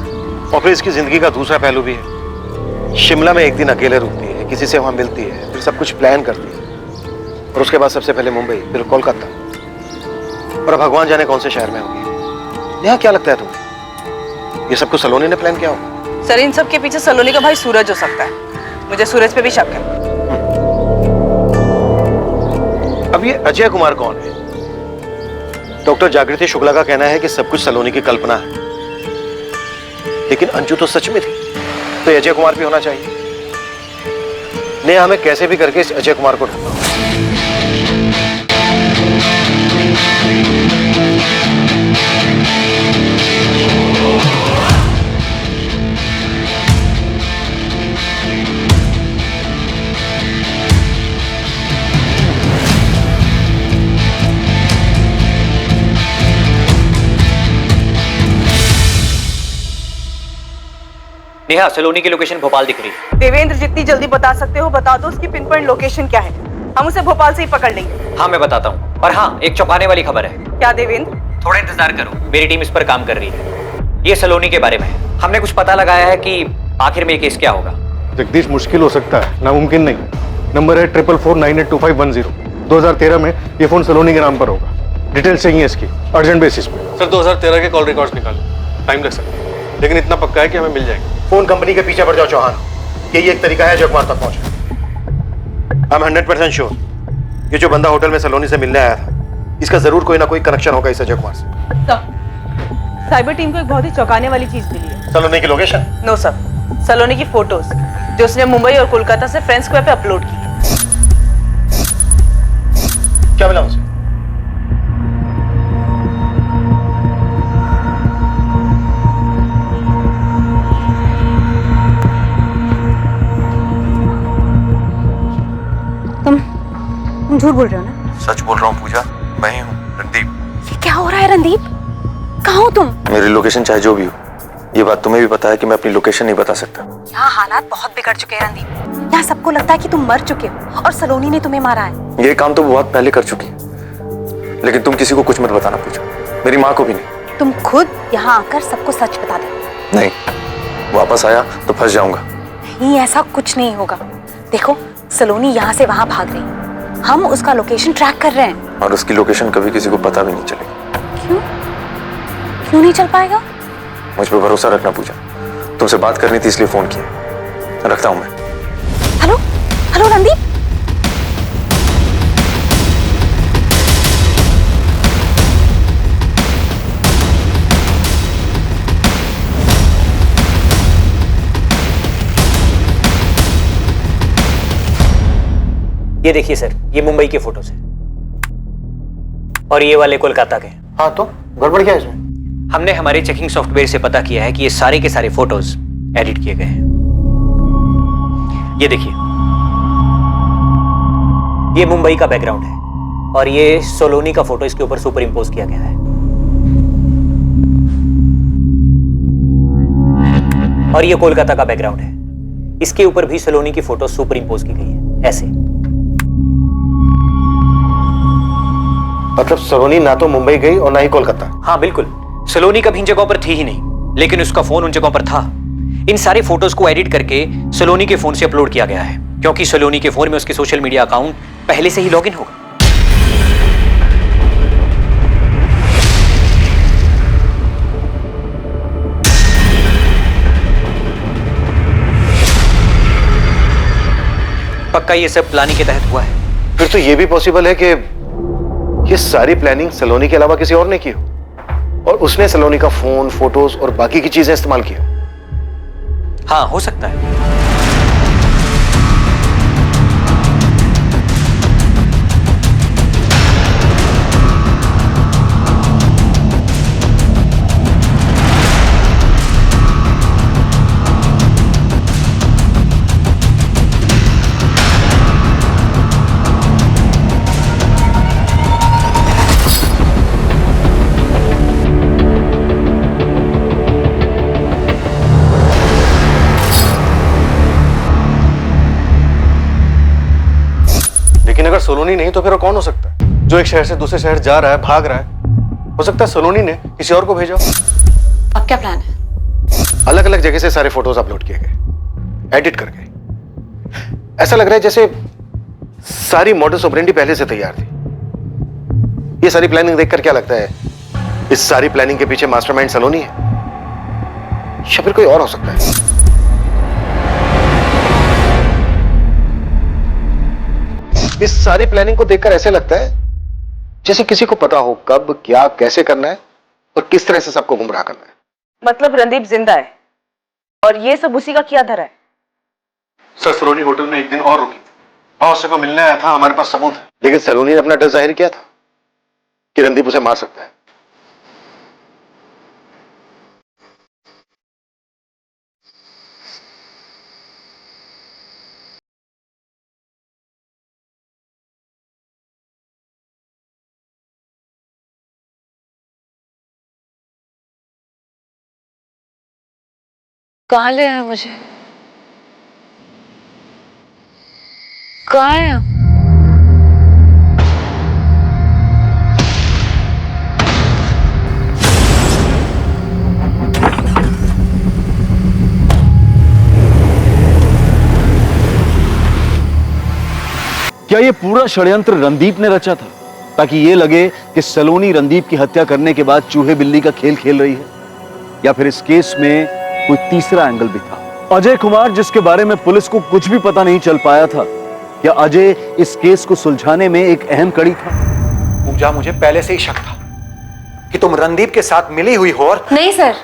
और फिर इसकी जिंदगी का दूसरा पहलू भी है। शिमला में एक दिन अकेले रुकती है, किसी से वहां मिलती है, फिर सब कुछ प्लान करती है और उसके बाद सबसे पहले मुंबई, फिर कोलकाता और अब भगवान जाने कौन से शहर में होगी। यहाँ क्या लगता है तुम्हें, ये सब कुछ सलोनी ने प्लान किया होगा? सर इन सब के पीछे सलोनी का भाई सूरज हो सकता है। मुझे सूरज पे भी शक है। अब ये अजय कुमार कौन है? डॉक्टर जागृति शुक्ला का कहना है कि सब कुछ सलोनी की कल्पना है, लेकिन अंजू तो सच में थी, तो अजय कुमार भी होना चाहिए। नेहा हमें कैसे भी करके इस अजय कुमार को ढूंढो। नेहा, सलोनी की लोकेशन भोपाल दिख रही है। देवेंद्र, जितनी जल्दी बता सकते हो बता दो, उसकी पिन पॉइंट लोकेशन क्या है। हम उसे भोपाल से ही पकड़ लेंगे। हाँ, मैं बताता हूँ। और हाँ, एक चौंकाने वाली खबर है। क्या देवेंद्र? थोड़ा इंतजार करो, मेरी टीम इस पर काम कर रही है। ये सलोनी के बारे में है। हमने कुछ पता लगाया है कि आखिर में ये केस क्या होगा। जगदीश, मुश्किल हो सकता है, नामुमकिन नहीं। नंबर है 4449825110। 2013 में ये फोन सलोनी के नाम पर होगा। डिटेल्स चाहिए इसकी, अर्जेंट बेसिस पे। सर 2013 के कॉल रिकॉर्ड्स निकालो, टाइम लग सकता है, लेकिन इतना पक्का है कि हमें मिल जाएंगे। फोन कंपनी के पीछे पड़ जाओ चौहान, यही एक तरीका है जगमार तक पहुंचे। आई एम 100% श्योर ये जो बंदा होटल में सलोनी से मिलने आया था, इसका जरूर कोई ना कोई कनेक्शन होगा इस अजय कुमार से। साइबर टीम को एक बहुत ही चौंकाने वाली चीज मिली है। सलोनी की लोकेशन? नो सर, सलोनी की फोटोज जो उसने मुंबई और कोलकाता से फ्रेंड्स स्क्वायर पे अपलोड की। क्या मिला उसे? तुम झूठ बोल रहे हो ना? सच बोल रहा हूँ पूजा, मैं ही हूँ रणदीप। ये क्या हो रहा है रणदीप? कहाँ हो तुम? मेरी लोकेशन चाहे जो भी हो, ये बात तुम्हें भी पता है कि मैं अपनी लोकेशन नहीं बता सकता। यहाँ हालात बहुत बिगड़ चुके हैं रणदीप। यहाँ सबको लगता है कि तुम मर चुके हो और सलोनी ने तुम्हें मारा है। ये काम तो बहुत पहले कर चुकी है, लेकिन तुम किसी को कुछ मत बताना पूजा, मेरी माँ को भी नहीं। तुम खुद यहाँ आकर सबको सच बता दो। नहीं, वापस आया तो फंस जाऊंगा। नहीं, ऐसा कुछ नहीं होगा। देखो, सलोनी यहाँ से वहाँ भाग रही, हम उसका लोकेशन ट्रैक कर रहे हैं। और उसकी लोकेशन कभी किसी को पता भी नहीं चलेगी। क्यों? क्यों नहीं चल पाएगा? मुझ पर भरोसा रखना पूजा, तुमसे बात करनी थी इसलिए फोन किया। रखता हूँ मैं। Hello hello Randeep. ये देखिए सर, ये मुंबई के फोटोज हैं और ये वाले कोलकाता के। हाँ, तो गड़बड़ क्या है इसमें? हमने हमारे चेकिंग सॉफ्टवेयर से पता किया है कि ये सारे के सारे फोटोज एडिट किए गए हैं। ये देखिए, ये मुंबई का बैकग्राउंड है और ये सोलोनी का फोटो इसके ऊपर सुपर इम्पोज किया गया है। और ये कोलकाता का बैकग्राउंड है, इसके ऊपर भी सलोनी की फोटो सुपर इम्पोज की गई है, ऐसे। मतलब सलोनी ना तो मुंबई गई और ना ही कोलकाता? हाँ बिल्कुल, सलोनी कभी इन जगहों पर थी ही नहीं, लेकिन उसका फोन उन जगहों पर था। इन सारे फोटोज को एडिट करके सलोनी के फोन से अपलोड किया गया है, क्योंकि सलोनी के फोन में उसके सोशल मीडिया अकाउंट पहले से ही लॉगिन होगा। पक्का ये सब प्लानिंग के तहत हुआ है। फिर तो ये भी पॉसिबल है कि ये सारी प्लानिंग सलोनी के अलावा किसी और ने की हो और उसने सलोनी का फोन, फोटोज और बाकी की चीजें इस्तेमाल की हो। हाँ, हो सकता है। लेकिन अगर सलोनी नहीं तो फिर वो कौन हो सकता है जो एक शहर से दूसरे शहर जा रहा है, भाग रहा है? हो सकता है सलोनी ने किसी और को भेजा। अब क्या प्लान है? अलग अलग जगह से सारे फोटोज अपलोड किए गए, एडिट करके। ऐसा लग रहा है जैसे सारी मॉडस ऑपरेंडी पहले से तैयार थी। ये सारी प्लानिंग देखकर क्या लगता है, इस सारी प्लानिंग के पीछे मास्टरमाइंड सलोनी है या फिर कोई और हो सकता है? इस सारी प्लानिंग को देखकर ऐसे लगता है जैसे किसी को पता हो कब, क्या, कैसे करना है और किस तरह से सबको गुमराह करना है। मतलब रणदीप जिंदा है और ये सब उसी का किया धरा है। सर, सलोनी होटल में एक दिन और रुकी और उससे को मिलने आया था, हमारे पास सबूत है। लेकिन सलोनी ने अपना डर जाहिर किया था कि रणदीप उसे मार सकता है। कहाँ ले आए मुझे? कहाँ है आप? क्या ये पूरा षड्यंत्र रणदीप ने रचा था ताकि ये लगे कि सलोनी रणदीप की हत्या करने के बाद चूहे बिल्ली का खेल खेल रही है? या फिर इस केस में कोई तीसरा एंगल भी था? अजय कुमार, जिसके बारे में पुलिस को कुछ भी पता नहीं चल पाया था, क्या अजय इस केस को सुलझाने में एक अहम कड़ी था? पूजा, मुझे पहले से ही शक था कि तुम रणदीप के साथ मिली हुई हो। और नहीं सर,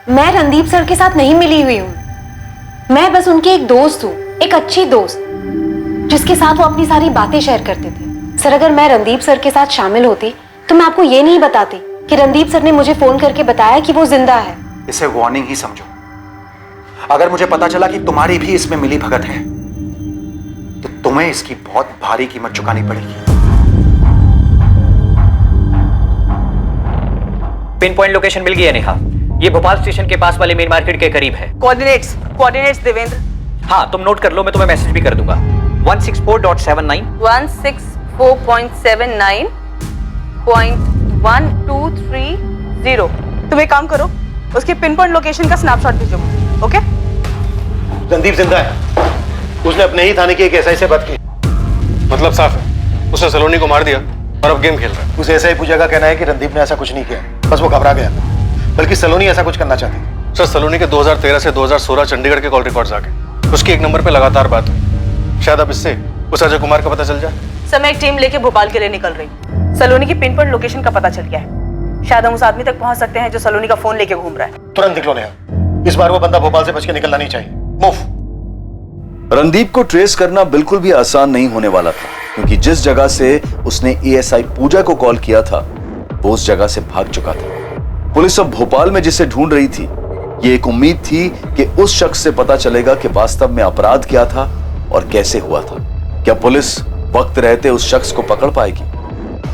मैं रणदीप सर के साथ नहीं मिली हुई हूँ। मैं बस उनकी एक दोस्त हूँ, एक अच्छी दोस्त जिसके साथ वो अपनी सारी बातें शेयर करते थे। सर, अगर मैं रणदीप सर के साथ शामिल होती तो मैं आपको ये नहीं बताती कि रणदीप सर ने मुझे फोन करके बताया कि वो जिंदा है। इसे वार्निंग ही समझो। अगर मुझे पता चला कि तुम्हारी भी इसमें मिली भगत है तो तुम्हें इसकी बहुत भारी कीमत चुकानी पड़ेगी। पिन पॉइंट लोकेशन मिल गई है नेहा। ये भोपाल स्टेशन के पास वाले मेन मार्केट के करीब है। कोऑर्डिनेट्स देवेंद्र। हाँ, तुम नोट कर लो, मैं तुम्हें मैसेज भी कर दूंगा। 164.79 164.79.1230। तुम एक काम करो, उसके पिन पॉइंट लोकेशन का स्नैपशॉट भेजो, ओके? रणदीप जिंदा है। उसने अपने ही थाने की एक एसआई से बात की। मतलब साफ है, उसने सलोनी को मार दिया और अब गेम खेल रहा है। उस एसआई पूजा का कहना है कि रणदीप ने ऐसा कुछ नहीं किया, बस वो घबरा गया, बल्कि सलोनी ऐसा कुछ करना चाहती थी। सर, सलोनी के 2013 से 2016 चंडीगढ़ के कॉल रिकॉर्ड्स आ गए। उसकी एक नंबर पे लगातार बात हुई। शायद अब इससे उस अजय कुमार का पता चल जाए। समय एक टीम लेके भोपाल के लिए निकल रही। सलोनी की पिन पॉइंट लोकेशन का पता चल गया है। शायद हम उस आदमी तक पहुंच सकते हैं जो सलोनी का फोन लेके घूम रहा है। तुरंत निकलो नेहा, इस बार वो बंदा भोपाल से बच के निकलना नहीं चाहिए। मूव। रणदीप को ट्रेस करना बिल्कुल भी आसान नहीं होने वाला था, क्योंकि जिस जगह से उसने एएसआई पूजा को कॉल किया था वो उस जगह से भाग चुका था। पुलिस अब भोपाल में जिसे ढूंढ रही थी, ये एक उम्मीद थी कि उस शख्स से पता चलेगा कि वास्तव में अपराध क्या था और कैसे हुआ था। क्या पुलिस वक्त रहते उस शख्स को पकड़ पाएगी?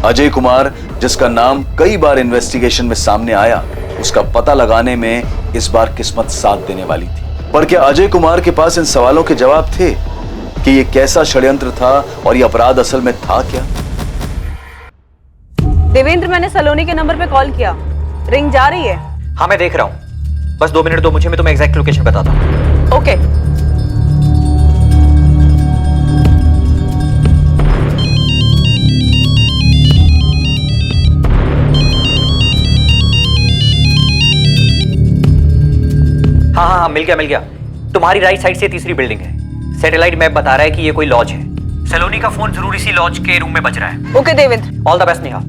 अजय कुमार, जिसका नाम कई बार इन्वेस्टिगेशन में सामने आया, उसका पता लगाने में इस बार किस्मत साथ देने वाली थी। पर क्या अजय कुमार के पास इन सवालों के जवाब थे कि ये कैसा षड्यंत्र था और ये अपराध असल में था क्या? देवेंद्र, मैंने सलोनी के नंबर पे कॉल किया, रिंग जा रही है। हाँ, मैं देख रहा हूँ। बस 2 मिनट दो मुझे, मैं तुम्हें एग्जैक्ट लोकेशन बताता हूँ। ओके। हाँ, मिल गया। तुम्हारी राइट साइड से तीसरी बिल्डिंग है। सैटेलाइट मैप बता रहा है कि ये कोई लॉज है। सलोनी का फोन जरूर इसी लॉज के रूम में बज रहा है। Okay Devendra, all the best Neha.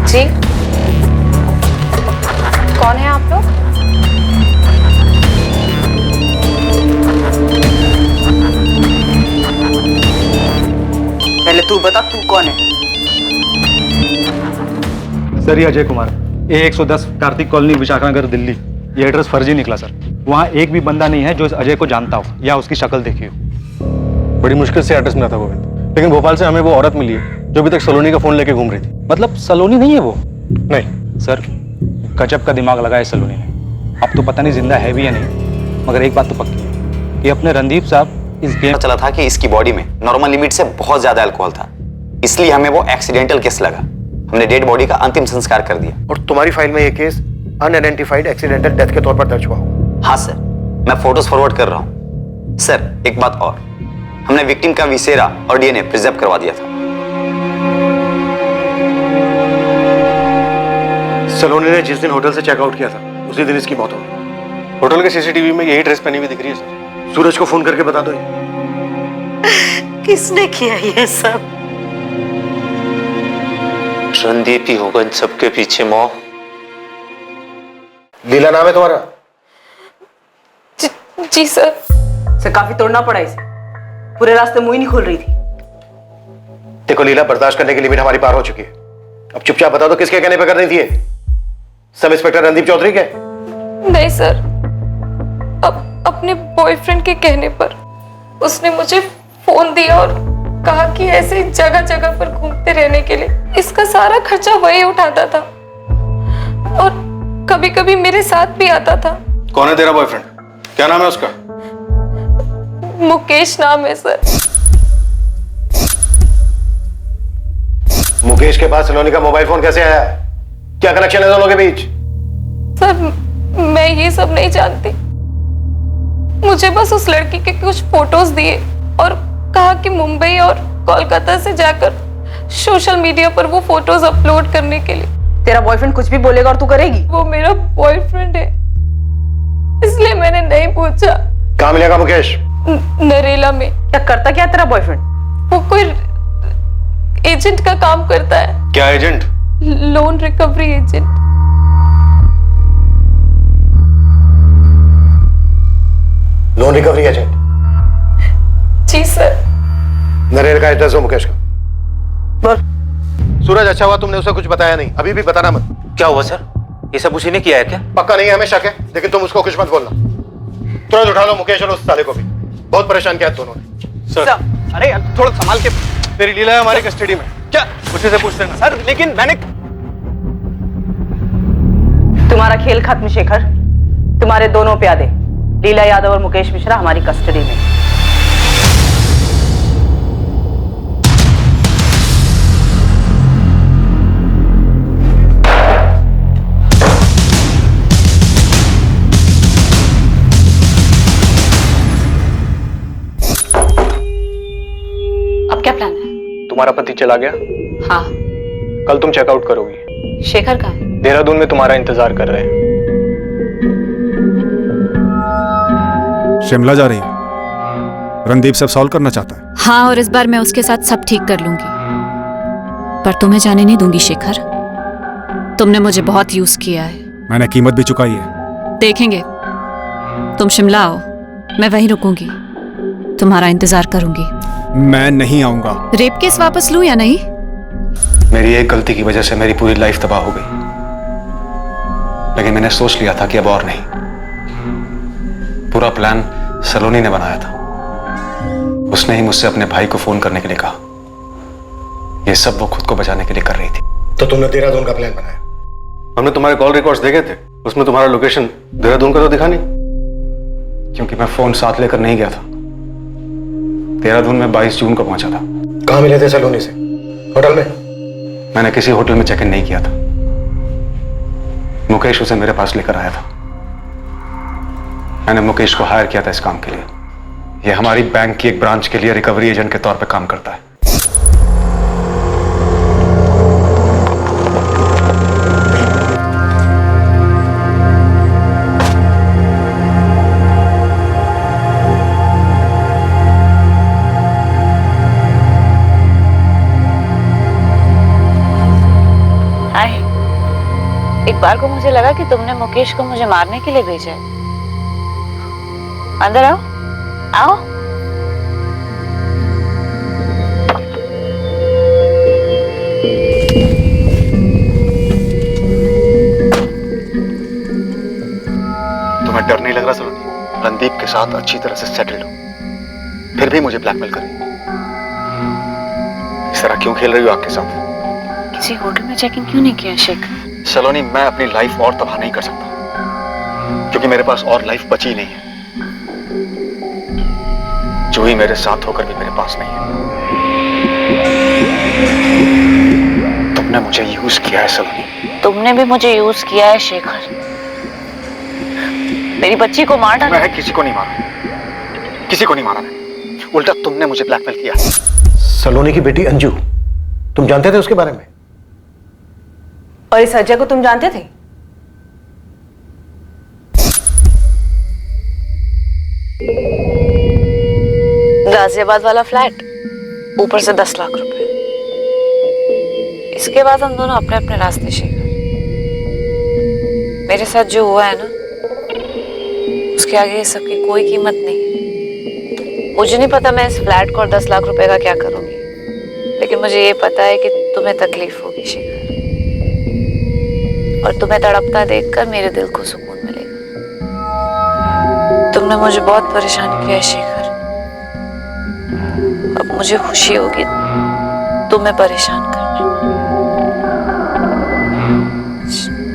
जी, कौन है आप लोग? पहले तू बता, तू कौन है? सर, ये अजय कुमार, A110 कार्तिक कॉलोनी, विशाखानगर, दिल्ली। ये एड्रेस फर्जी निकला सर। वहाँ एक भी बंदा नहीं है जो इस अजय को जानता हो या उसकी शक्ल देखी हो। बड़ी मुश्किल से एड्रेस मिला था गोविंद, लेकिन भोपाल से हमें वो औरत मिली है जो अभी तक सलोनी का फोन लेके घूम रही थी। मतलब सलोनी नहीं है वो? नहीं सर, गजब का दिमाग लगाया सलोनी ने। अब तो पता नहीं जिंदा है भी या नहीं, मगर एक बात तो पक्की है कि अपने रणदीप साहब इस गेम चला था कि इसकी बॉडी में नॉर्मल लिमिट से बहुत ज्यादा अल्कोहल था, इसलिए हमें वो एक्सीडेंटल केस लगा। हमने डेड बॉडी का अंतिम संस्कार कर दिया। और तुम्हारी फाइल में ये केस अनआइडेंटिफाइड एक्सीडेंटल डेथ के तौर पर दर्ज हुआ। हाँ सर, मैं फोटोज फॉरवर्ड कर रहा हूँ। सर, एक बात और, हमने विक्टिम का विसेरा और डीएनए प्रिजर्व करवा दिया था। सलोनी ने जिस दिन होटल से चेकआउट किया था उसी दिन इसकी मौत हो गई। होटल के सीसीटीवी में यही ड्रेस पहनी हुई दिख रही है सर। सूरज को फोन करके बता दो। किसने किया ये सब? रणदीप ही होगा इन सबके पीछे। मौ, लीला नाम है तुम्हारा? जी सर। सर, काफी तोड़ना पड़ा इसे, पूरे रास्ते मुंह ही नहीं खोल रही थी। देखो लीला, बर्दाश्त करने की लिमिट हमारी पार हो चुकी है। अब चुपचाप बता दो किसके कहने पे कर रही थी ये? सब इंस्पेक्टर रणदीप चौधरी के? नहीं सर, अपने बॉयफ्रेंड के कहने पर। उसने मुझे फोन दिया और कहा कि ऐसे जगह जगह पर घूमते रहने के लिए इसका सारा खर्चा वही उठाता था और कभी कभी मेरे साथ भी आता था। कौन है तेरा बॉयफ्रेंड? क्या नाम है उसका? मुकेश नाम है सर। मुकेश के पास सलोनी का मोबाइल फोन कैसे आया? क्या कनेक्शन है दोनों के बीच? सर मैं ये सब नहीं जानती, मुझे बस उस लड़की के कुछ फोटोज दिए और कहा कि मुंबई और कोलकाता से जाकर सोशल मीडिया पर वो फोटोज अपलोड करने के लिए। तेरा बॉयफ्रेंड कुछ भी बोलेगा और तू करेगी? वो मेरा बॉयफ्रेंड है, इसलिए मैंने नहीं पूछा। कहाँ मिलेगा मुकेश? नरेला में। क्या करता क्या तेरा बॉयफ्रेंड? वो कोई एजेंट का काम करता है। क्या agent? Loan recovery agent. Loan recovery agent? जी सर। नरेला का एड्रेस हो मुकेश का? बोल। सूरज अच्छा हुआ तुमने उसे कुछ बताया नहीं, अभी भी बताना मत। क्या हुआ सर? ये सब उसी ने किया है क्या? पक्का नहीं है, हमें शक है, लेकिन तुम उसको कुछ मत बोलना। तुरंत उठा लो मुकेश और उस साले को भी, बहुत परेशान किया दोनों ने। सर अरे यार थोड़ा संभाल के, मेरी लीला है हमारी कस्टडी में। क्या? उसी से पूछते हैं सर, लेकिन मैंने। तुम्हारा खेल खत्म शेखर, तुम्हारे दोनों प्यादे लीला यादव और मुकेश मिश्रा हमारी कस्टडी में। अब क्या प्लान है? तुम्हारा पति चला गया, हाँ। कल तुम चेकआउट करोगी। शेखर कहाँ है? देहरादून में तुम्हारा इंतजार कर रहे हैं। शिमला जा रही है। रणदीप सब सॉल्व करना चाहता है। हाँ, और इस बार मैं उसके साथ सब ठीक कर लूंगी, पर तुम्हें जाने नहीं दूंगी शेखर। तुमने मुझे बहुत यूज किया है। मैंने कीमत भी चुकाई है। देखेंगे। तुम शिमला आओ, मैं वहीं रुकूंगी, तुम्हारा इंतजार करूंगी। मैं नहीं आऊंगा। रेप केस वापस लूं या नहीं? मेरी एक गलती की वजह से मेरी पूरी लाइफ तबाह हो गई, लेकिन मैंने सोच लिया था कि अब और नहीं। पूरा प्लान सलोनी ने बनाया था। उसने ही मुझसे अपने भाई को फोन करने के लिए कहा। यह सब वो खुद को बचाने के लिए कर रही थी। तो तुमने देहरादून का प्लान बनाया? हमने तुम्हारे कॉल रिकॉर्ड्स देखे थे, उसमें तुम्हारा लोकेशन देहरादून का तो दिखा नहीं। क्योंकि मैं फोन साथ लेकर नहीं गया था। देहरादून में 22 जून को पहुंचा था। कहाँ मिले थे सलोनी से? होटल में? मैंने किसी होटल में चेक इन नहीं किया था। मुकेश उसे मेरे पास लेकर आया था। मैंने मुकेश को हायर किया था इस काम के लिए। यह हमारी बैंक की एक ब्रांच के लिए रिकवरी एजेंट के तौर पे काम करता है। एक बार को मुझे लगा कि तुमने मुकेश को मुझे मारने के लिए भेजा है। अंदर आओ, आओ। तुम्हें डर नहीं लग रहा सलोनी? रणदीप के साथ अच्छी तरह से सेटल्ड हो, फिर भी मुझे ब्लैकमेल कर रही हो। इस तरह क्यों खेल रही हो आग के साथ? किसी होटल में चेक इन क्यों नहीं किया शेखर? सलोनी, मैं अपनी लाइफ और तबाह नहीं कर सकता, क्योंकि मेरे पास और लाइफ बची ही नहीं है। जूही मेरे साथ होकर भी मेरे पास नहीं है। तुमने मुझे यूज किया है सलोनी। तुमने भी मुझे यूज किया है शेखर। मेरी बच्ची को मार डाला। मैं किसी को नहीं मारा, किसी को नहीं मारा मैंने। उल्टा तुमने मुझे ब्लैकमेल किया। सलोनी की बेटी अंजू, तुम जानते थे उसके बारे में? और इस अजय को तुम जानते थे? गाजियाबाद वाला फ्लैट, ऊपर से 10 लाख रुपए। इसके बाद हम दोनों अपने अपने रास्ते शेखर। मेरे साथ जो हुआ है ना, उसके आगे ये सबकी कोई कीमत नहीं। मुझे नहीं पता मैं इस फ्लैट को और 10 लाख रुपए का क्या करूंगी, लेकिन मुझे ये पता है कि तुम्हें तकलीफ होगी शेखर, और तुम्हें तड़पता देखकर मेरे दिल को सुकून मिलेगा। तुमने मुझे बहुत परेशान किया है शेखर, मुझे खुशी होगी तुम्हें परेशान करना।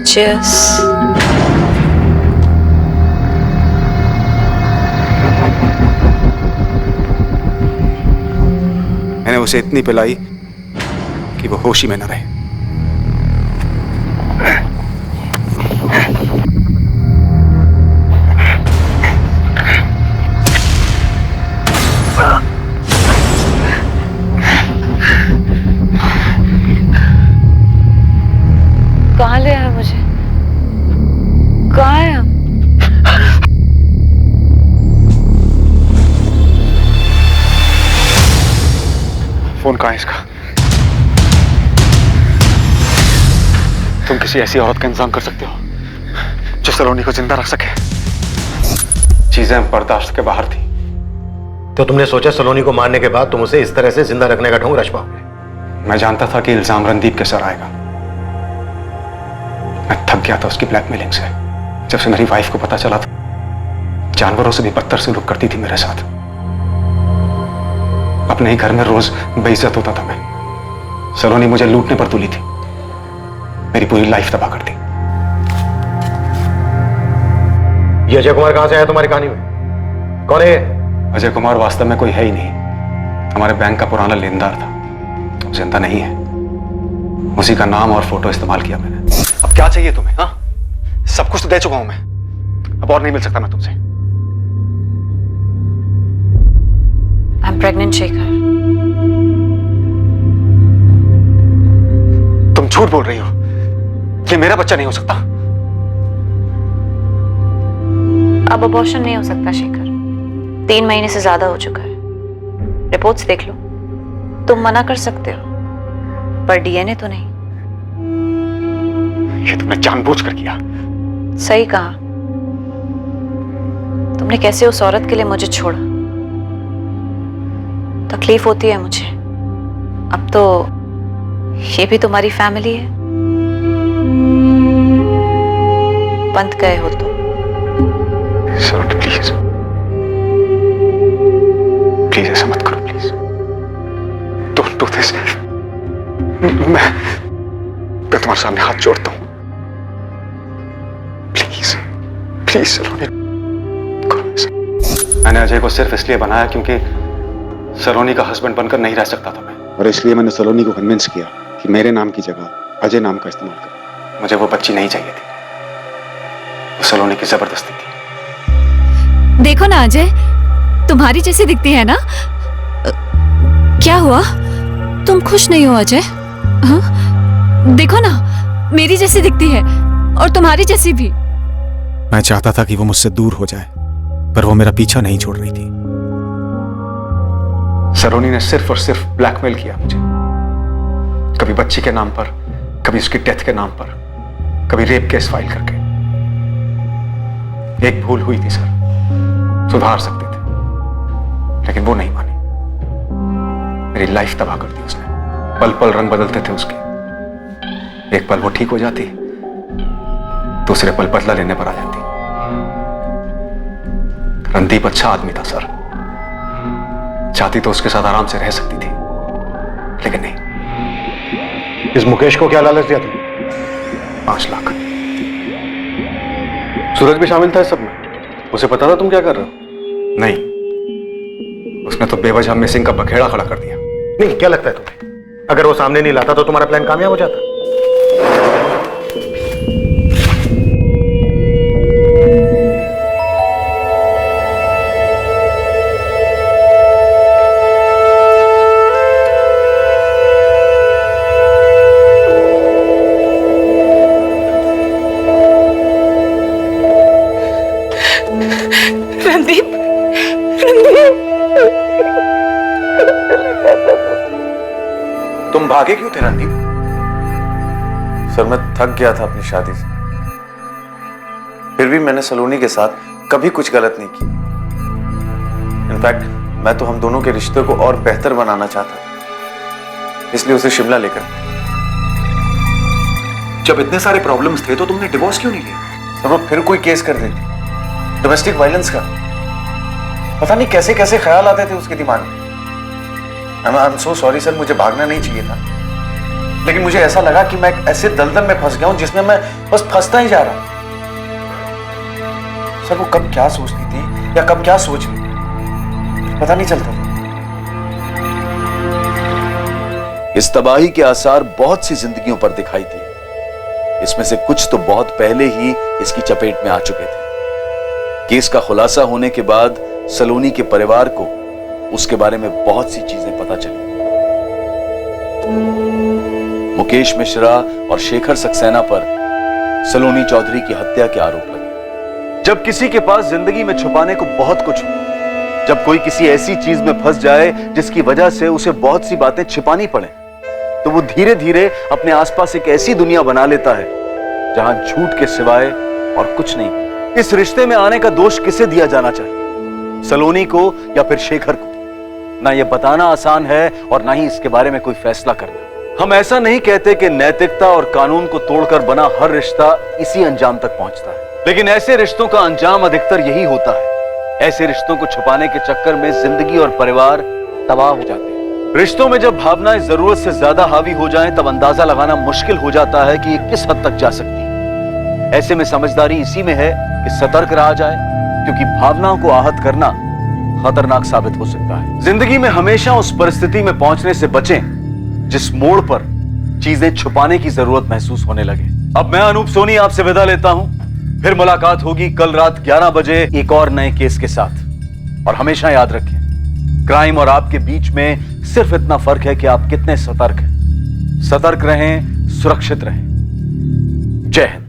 Cheers। मैंने उसे इतनी पिलाई कि वो होश ही में न रहे। कहाँ ले आया मुझे? कहाँ है हम? फोन कहाँ है इसका? तुम किसी ऐसी औरत का इंतजाम कर सकते हो जो सलोनी को जिंदा रख सके? चीजें बर्दाश्त के बाहर थी। तो तुमने सोचा सलोनी को मारने के बाद तुम उसे इस तरह से जिंदा रखने का ढोंग रच पाओगे? मैं जानता था कि इल्जाम रणदीप के सर आएगा। मैं थक गया था उसकी ब्लैकमेलिंग से। जब से मेरी वाइफ को पता चला था, जानवरों से भी बदतर सलूक करती थी मेरे साथ। अपने ही घर में रोज बेइज्जत होता था मैं। सलोनी मुझे लूटने पर तुली थी, मेरी पूरी लाइफ तबाह कर दी। ये अजय कुमार कहां से आया तुम्हारी कहानी में? कौन है ये? अजय कुमार वास्तव में कोई है ही नहीं, हमारे बैंक का पुराना लेनदार था। वो जिंदा नहीं है, उसी का नाम और फोटो इस्तेमाल किया मैंने। अब क्या चाहिए तुम्हें? हाँ, सब कुछ तो दे चुका हूं मैं, अब और नहीं मिल सकता मैं तुमसे। I'm pregnant, Shekhar. तुम झूठ बोल रही हो, ये मेरा बच्चा नहीं हो सकता। अब अबॉर्शन नहीं हो सकता शेखर, 3 महीने से ज्यादा हो चुका है। रिपोर्ट्स देख लो, तुम मना कर सकते हो पर डीएनए तो नहीं। ये तुमने जानबूझकर किया। सही कहा। तुमने कैसे उस औरत के लिए मुझे छोड़ा। तकलीफ होती है मुझे, अब तो ये भी तुम्हारी फैमिली है। बंद गए हो तो प्लीज प्लीज ऐसा मत करो, प्लीज डोंट डू दिस। मैं तुम्हारे सामने हाथ जोड़ता हूं, प्लीज प्लीज सलोनी करो ऐसा। मैंने अजय को सिर्फ इसलिए बनाया क्योंकि सलोनी का हस्बैंड बनकर नहीं रह सकता था मैं, और इसलिए मैंने सलोनी को कन्विंस किया कि मेरे नाम की जगह अजय नाम का इस्तेमाल कर। मुझे वो बच्ची नहीं चाहिए थी, वो सलोनी की जबरदस्ती थी। देखो ना अजय, तुम्हारी जैसी दिखती है ना। क्या हुआ, तुम खुश नहीं हो अजय? हाँ? देखो ना, मेरी जैसी दिखती है और तुम्हारी जैसी भी। मैं चाहता था कि वो मुझसे दूर हो जाए, पर वो मेरा पीछा नहीं छोड़ रही थी। सलोनी ने सिर्फ और सिर्फ ब्लैकमेल किया मुझे, कभी बच्ची के नाम पर, कभी उसकी डेथ के नाम पर, कभी रेप केस फाइल करके। एक भूल हुई थी सर, सुधार सकते थे, लेकिन वो नहीं मानी। मेरी लाइफ तबाह कर दी उसने। पल पल रंग बदलते थे उसके। एक पल वो ठीक हो जाती, दूसरे पल बदला लेने पर आ जाती। रणदीप अच्छा आदमी था सर, चाहती तो उसके साथ आराम से रह सकती थी, लेकिन नहीं। इस मुकेश को क्या लालच दिया तुमने? 5 लाख। सूरज भी शामिल था इस सब में? उसे पता था तुम क्या कर रहे हो? नहीं, उसने तो बेवजह मिसिंग का बखेड़ा खड़ा कर दिया। नहीं, क्या लगता है तुम्हें, अगर वो सामने नहीं लाता तो तुम्हारा प्लान कामयाब हो जाता? रणदीप, रणदीप, तुम भागे क्यों थे रणदीप? सर, मैं थक गया था अपनी शादी से। फिर भी मैंने सलोनी के साथ कभी कुछ गलत नहीं की। इनफैक्ट मैं तो हम दोनों के रिश्ते को और बेहतर बनाना चाहता था, इसलिए उसे शिमला लेकर। जब इतने सारे प्रॉब्लम्स थे तो तुमने डिवोर्स क्यों नहीं लिया? सर, वो फिर कोई केस कर देती, डोमेस्टिक वायलेंस का। पता नहीं कैसे कैसे ख्याल आते थे उसके दिमाग में। I am so sorry sir, मुझे भागना नहीं चाहिए था, लेकिन मुझे ऐसा लगा कि मैं ऐसे दलदल में फंस गया हूं जिसमें मैं बस फंसता ही जा रहा हूं। सर वो कब क्या सोचती थी या कब क्या सोच ली, पता नहीं चलता। इस तबाही के आसार बहुत सी जिंदगियों पर दिखाई दिए। इसमें से कुछ तो बहुत पहले ही इसकी चपेट में आ चुके थे। केस का खुलासा होने के बाद सलोनी के परिवार को उसके बारे में बहुत सी चीजें पता चली। मुकेश मिश्रा और शेखर सक्सेना पर सलोनी चौधरी की हत्या के आरोप लगे। जब किसी के पास जिंदगी में छुपाने को बहुत कुछ हो, जब कोई किसी ऐसी चीज में फंस जाए जिसकी वजह से उसे बहुत सी बातें छिपानी पड़े, तो वो धीरे धीरे अपने आसपास एक ऐसी दुनिया बना लेता है जहां झूठ के सिवाय और कुछ नहीं। इस रिश्ते में आने का दोष किसे दिया जाना चाहिए, सलोनी को या फिर शेखर को? ना ये बताना आसान है और ना ही इसके बारे में कोई फैसला करना। हम ऐसा नहीं कहते कि नैतिकता और कानून को तोड़कर बना हर रिश्ता इसी अंजाम तक पहुंचता है, लेकिन ऐसे रिश्तों का अंजाम अधिकतर यही होता है। ऐसे रिश्तों को छुपाने के चक्कर में जिंदगी और परिवार तबाह हो जाते हैं। रिश्तों में जब भावनाएं जरूरत से ज्यादा हावी हो जाएं, तब अंदाजा लगाना मुश्किल हो जाता है कि ये किस हद तक जा सकती है। ऐसे में समझदारी इसी में है कि सतर्क रहा जाए, क्योंकि भावनाओं को आहत करना खतरनाक साबित हो सकता है। जिंदगी में हमेशा उस परिस्थिति में पहुंचने से बचें जिस मोड़ पर चीजें छुपाने की जरूरत महसूस होने लगे। अब मैं अनूप सोनी आपसे विदा लेता हूं। फिर मुलाकात होगी कल रात 11 बजे एक और नए केस के साथ। और हमेशा याद रखें, क्राइम और आपके बीच में सिर्फ इतना फर्क है कि आप कितने सतर्क हैं। सतर्क रहें, सुरक्षित रहें। जय हिंद।